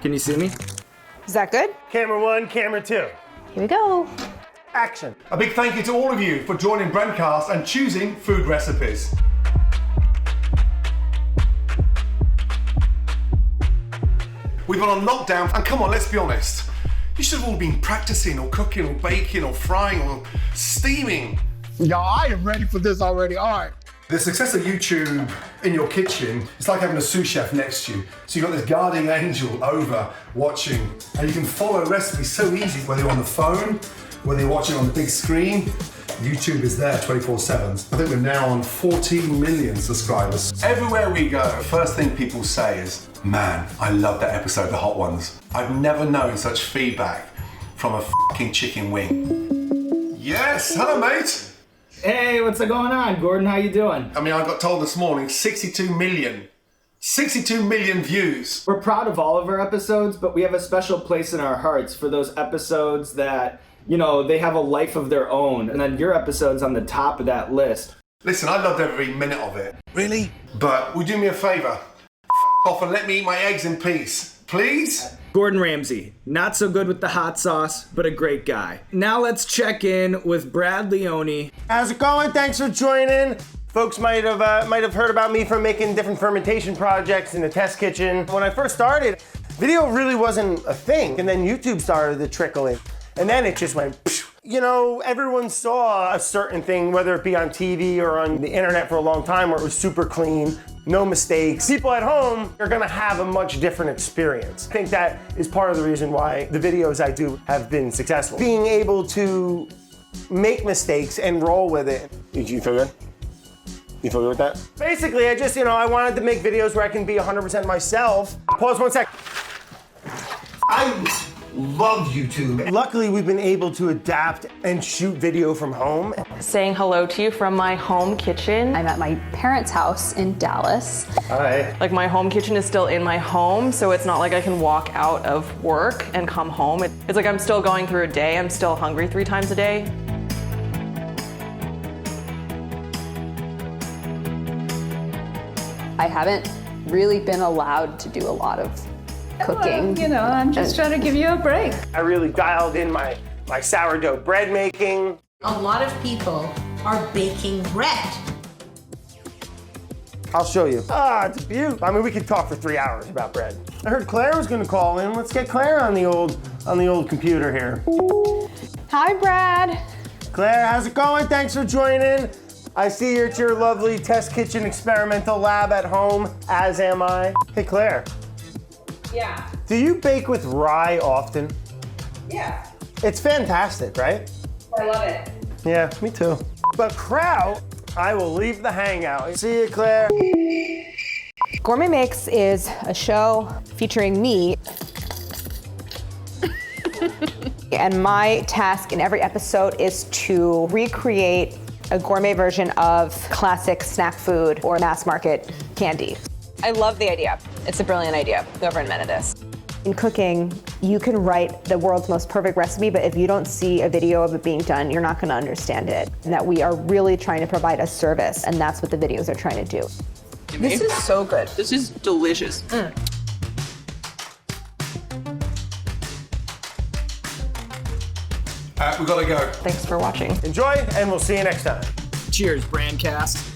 Can you see me? Is that good? Camera 1, camera 2. Here we go. Action. A big thank you to all of you for joining Brandcast and choosing food recipes. We've been on lockdown, and come on, let's be honest. You should have all been practicing or cooking or baking or frying or steaming. Y'all, I am ready for this already. All right. The success of YouTube in your kitchen, it's like having a sous chef next to you. So you've got this guardian angel over watching, and you can follow recipes so easy, whether you're on the phone, whether you're watching on the big screen. YouTube is there 24/7. I think we're now on 14 million subscribers. Everywhere we go, first thing people say is, man, I love that episode, The Hot Ones. I've never known such feedback from a fucking chicken wing. Yes, hello mate. Hey, what's going on, Gordon? How you doing? I mean, I got told this morning, 62 million. 62 million views. We're proud of all of our episodes, but we have a special place in our hearts for those episodes that, you know, they have a life of their own. And then your episode's on the top of that list. Listen, I loved every minute of it. Really? But will you do me a favor? Off and let me eat my eggs in peace, please? Gordon Ramsay, not so good with the hot sauce, but a great guy. Now let's check in with Brad Leone. How's it going? Thanks for joining. Folks might have heard about me from making different fermentation projects in the test kitchen. When I first started, video really wasn't a thing, and then YouTube started to trickle in. And then it just went, you know, everyone saw a certain thing, whether it be on TV or on the internet for a long time, where it was super clean, no mistakes. People at home are gonna have a much different experience. I think that is part of the reason why the videos I do have been successful. Being able to make mistakes and roll with it. Did you feel good? You feel good with that? Basically, I just, I wanted to make videos where I can be 100% myself. Pause 1 sec. I love YouTube. Luckily, we've been able to adapt and shoot video from home. Saying hello to you from my home kitchen. I'm at my parents' house in Dallas. Hi. Like my home kitchen is still in my home, so it's not like I can walk out of work and come home. It's like I'm still going through a day. I'm still hungry 3 times a day. I haven't really been allowed to do a lot of cooking. Well, I'm just trying to give you a break. I really dialed in my sourdough bread making. A lot of people are baking bread. I'll show you. It's a beaut. I mean, we could talk for 3 hours about bread. I heard Claire was gonna call in. Let's get Claire on the old computer here. Hi, Brad. Claire, how's it going? Thanks for joining. I see you're at your lovely test kitchen experimental lab at home, as am I. Hey, Claire. Yeah. Do you bake with rye often? Yeah. It's fantastic, right? I love it. Yeah, me too. But kraut, I will leave the hangout. See you, Claire. Gourmet Mix is a show featuring me. And my task in every episode is to recreate a gourmet version of classic snack food or mass market candy. I love the idea. It's a brilliant idea. Whoever invented this. In cooking, you can write the world's most perfect recipe, but if you don't see a video of it being done, you're not gonna understand it. And that we are really trying to provide a service, and that's what the videos are trying to do. This is so good. This is delicious. We gotta go. Thanks for watching. Enjoy, and we'll see you next time. Cheers, Brandcast.